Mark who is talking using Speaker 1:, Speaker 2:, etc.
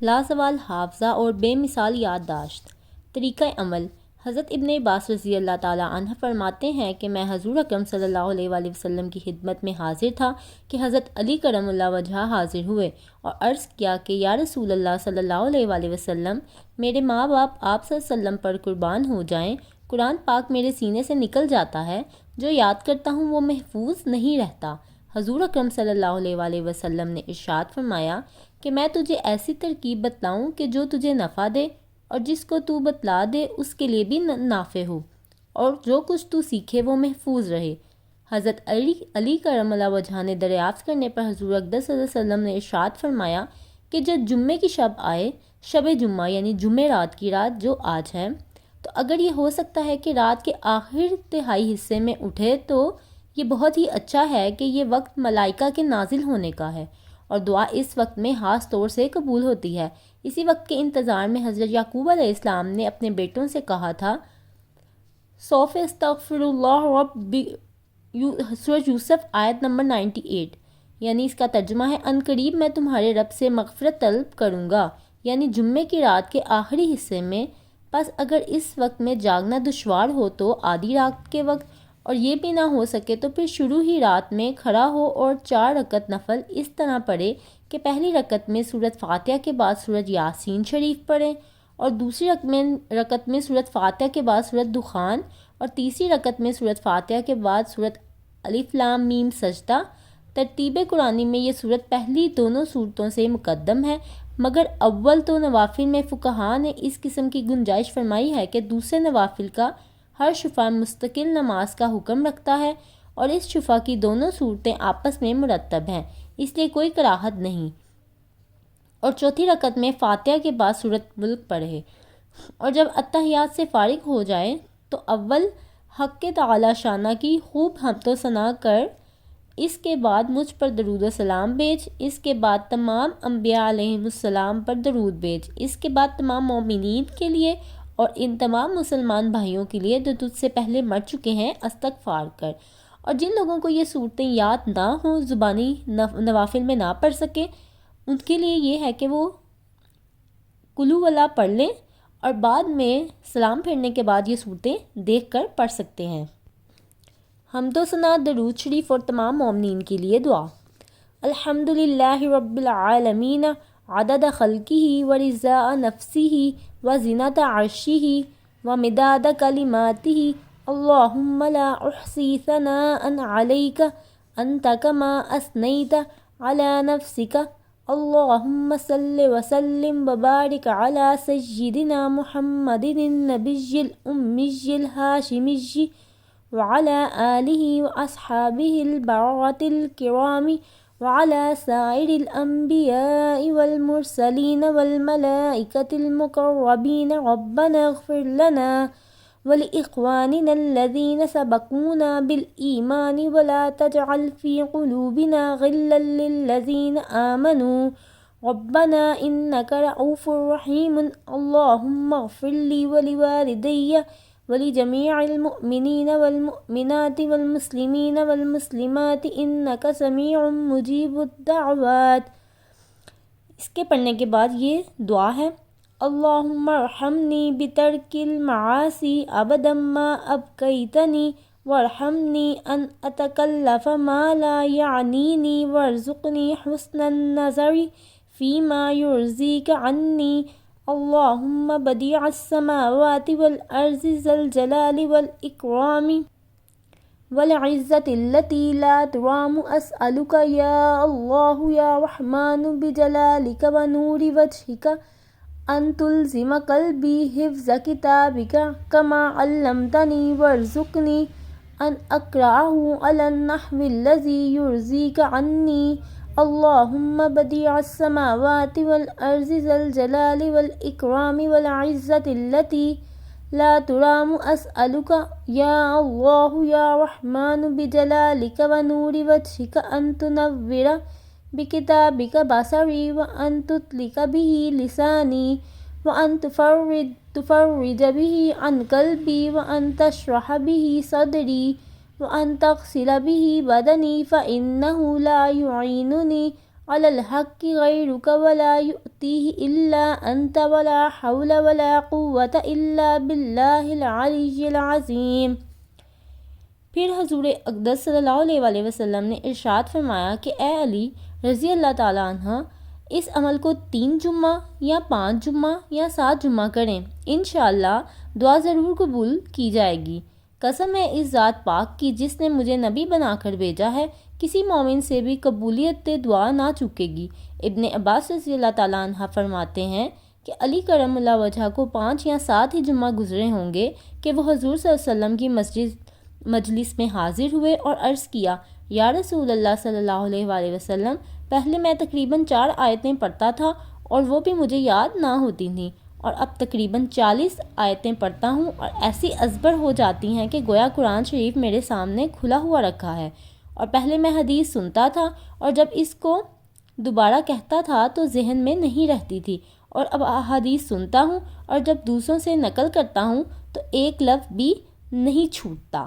Speaker 1: لازوال حافظہ اور بے مثال یادداشت۔ طریقہ عمل۔ حضرت ابن عباس رضی اللہ تعالیٰ عنہ فرماتے ہیں کہ میں حضور اکرم صلی اللہ علیہ وآلہ وسلم کی خدمت میں حاضر تھا کہ حضرت علی کرم اللہ وجہہ حاضر ہوئے اور عرض کیا کہ یا رسول اللہ صلی اللہ علیہ وآلہ وسلم، میرے ماں باپ آپ صلی اللہ علیہ وسلم پر قربان ہو جائیں۔ قرآن پاک میرے سینے سے نکل جاتا ہے، جو یاد کرتا ہوں وہ محفوظ نہیں رہتا۔ حضور اکرم صلی اللہ علیہ وآلہ وسلم نے ارشاد فرمایا کہ میں تجھے ایسی ترکیب بتلاؤں کہ جو تجھے نفع دے اور جس کو تو بتلا دے اس کے لیے بھی نافع ہو، اور جو کچھ تو سیکھے وہ محفوظ رہے۔ حضرت علی کرم اللہ وجہہ نے دریافت کرنے پر حضور اقدس صلی اللہ علیہ وسلم نے ارشاد فرمایا کہ جب جمعے کی شب آئے، شب جمعہ یعنی جمعرات کی رات جو آج ہے، تو اگر یہ ہو سکتا ہے کہ رات کے آخر تہائی حصے میں اٹھے تو یہ بہت ہی اچھا ہے کہ یہ وقت ملائکہ کے نازل ہونے کا ہے، اور دعا اس وقت میں خاص طور سے قبول ہوتی ہے۔ اسی وقت کے انتظار میں حضرت یعقوب علیہ السلام نے اپنے بیٹوں سے کہا تھا، سوف استغفر اللہ رب، سورۃ یوسف آیت نمبر 98، یعنی اس کا ترجمہ ہے ان قریب میں تمہارے رب سے مغفرت طلب کروں گا، یعنی جمعے کی رات کے آخری حصے میں۔ پس اگر اس وقت میں جاگنا دشوار ہو تو آدھی رات کے وقت، اور یہ بھی نہ ہو سکے تو پھر شروع ہی رات میں کھڑا ہو اور 4 رکعت نفل اس طرح پڑھے کہ پہلی رکعت میں سورۃ فاتحہ کے بعد سورۃ یاسین شریف پڑھیں، اور دوسری رکعت میں سورۃ فاتحہ کے بعد سورۃ دخان، اور تیسری رکعت میں سورۃ فاتحہ کے بعد سورۃ الف لام میم سجدہ۔ ترتیب قرآنی میں یہ سورت پہلی دونوں سورتوں سے مقدم ہے، مگر اول تو نوافل میں فقہاء نے اس قسم کی گنجائش فرمائی ہے کہ دوسرے نوافل کا ہر شفع مستقل نماز کا حکم رکھتا ہے، اور اس شفع کی دونوں صورتیں آپس میں مرتب ہیں، اس لیے کوئی کراہت نہیں۔ اور چوتھی رکعت میں فاتحہ کے بعد سورۃ ملک پڑھے، اور جب اتحیات سے فارغ ہو جائے تو اول حق تعالی شانہ کی خوب حمد و ثنا کر، اس کے بعد مجھ پر درود و سلام بھیج، اس کے بعد تمام انبیاء علیہم السلام پر درود بھیج، اس کے بعد تمام مومنین کے لیے اور ان تمام مسلمان بھائیوں کے لیے جو تجھ سے پہلے مر چکے ہیں استغفار کر۔ اور جن لوگوں کو یہ صورتیں یاد نہ ہوں، زبانی نوافل میں نہ پڑھ سکیں، ان کے لیے یہ ہے کہ وہ قل ہو اللہ پڑھ لیں، اور بعد میں سلام پھیرنے کے بعد یہ صورتیں دیکھ کر پڑھ سکتے ہیں۔ حمد و ثنا، درود شریف اور تمام مومنین کے لیے دعا۔ الحمدللہ رب العالمین عدد خلقہ ورضاء نفسہ وزنۃ عرشہ ومداد کلماتہ، اللہم لا احصی ثناء علیک انت کما اثنیت علی نفسک، اللہم صل وسلم وبارک علی سیدنا محمد النبی الامی الہاشمی وعلى آلہ واصحابہ البررۃ الکرام وعلى سائر الانبیاء والمرسلین والملائکۃ المقربین، ربنا اغفر لنا ولإخواننا الذین سبقونا بالایمان ولا تجعل فی قلوبنا غلا للذین آمنوا ربنا انک رؤوف رحیم، اللہم اغفر لی ولوالدی ولجميع المؤمنين والمؤمنات والمسلمين والمسلمات إنك سميع مجيب الدعوات۔ اس کے پڑھنے کے بعد یہ دعا ہے، اللہم ارحمنی بترک المعاصی ابدا ما ابقیتنی، وارحمنی ان اتکلف ما لا یعنینی، وارزقنی حسن النظر فیما یرضیک عنی، اللہم بدیع السماوات والارض ذا الجلال والاکرام والعزت التي لا ترام، اسألک یا اللہ یا رحمن بجلالک ونور وجہک ان تلزم قلبی حفظ کتابک کما علمتنی، وارزقنی ان اقرأہ علی النحو الذی یرضیک عنی، اللہم بدیع السماوات والارض ذا الجلال والاکرام والعزت التي لا ترام، اسألک یا اللہ یا رحمن بجلالک ونور وجہک ان تنور بکتابک بصری، وان تطلق به لسانی، وان تفرج به عن قلبی، وان تشرح به صدری، وان تغسل به بدنی، فإنه لا يعیننی علی الحق غیرک ولا یؤتیہ الا انت ولا حول ولا قوة الا باللہ العلی العظیم۔ پھر حضور اقدس صلی اللہ علیہ وسلم نے ارشاد فرمایا کہ اے علی رضی اللہ تعالیٰ عنہ، اس عمل کو 3 جمعہ یا 5 جمعہ یا 7 جمعہ کریں، انشاءاللہ دعا ضرور قبول کی جائے گی۔ قسم ہے اس ذات پاک کی جس نے مجھے نبی بنا کر بھیجا ہے، کسی مومن سے بھی قبولیت دعا نہ چکے گی۔ ابن عباس رضی اللہ تعالیٰ عنہ فرماتے ہیں کہ علی کرم اللہ وجہ کو 5 یا 7 ہی جمعہ گزرے ہوں گے کہ وہ حضور صلی اللہ علیہ وسلم کی مجلس میں حاضر ہوئے اور عرض کیا، یا رسول اللہ صلی اللہ علیہ وآلہ وسلم، پہلے میں تقریباً 4 آیتیں پڑھتا تھا اور وہ بھی مجھے یاد نہ ہوتی تھیں، اور اب تقریباً 40 آیتیں پڑھتا ہوں اور ایسی ازبر ہو جاتی ہیں کہ گویا قرآن شریف میرے سامنے کھلا ہوا رکھا ہے۔ اور پہلے میں حدیث سنتا تھا اور جب اس کو دوبارہ کہتا تھا تو ذہن میں نہیں رہتی تھی، اور اب حدیث سنتا ہوں اور جب دوسروں سے نقل کرتا ہوں تو ایک لفظ بھی نہیں چھوٹتا۔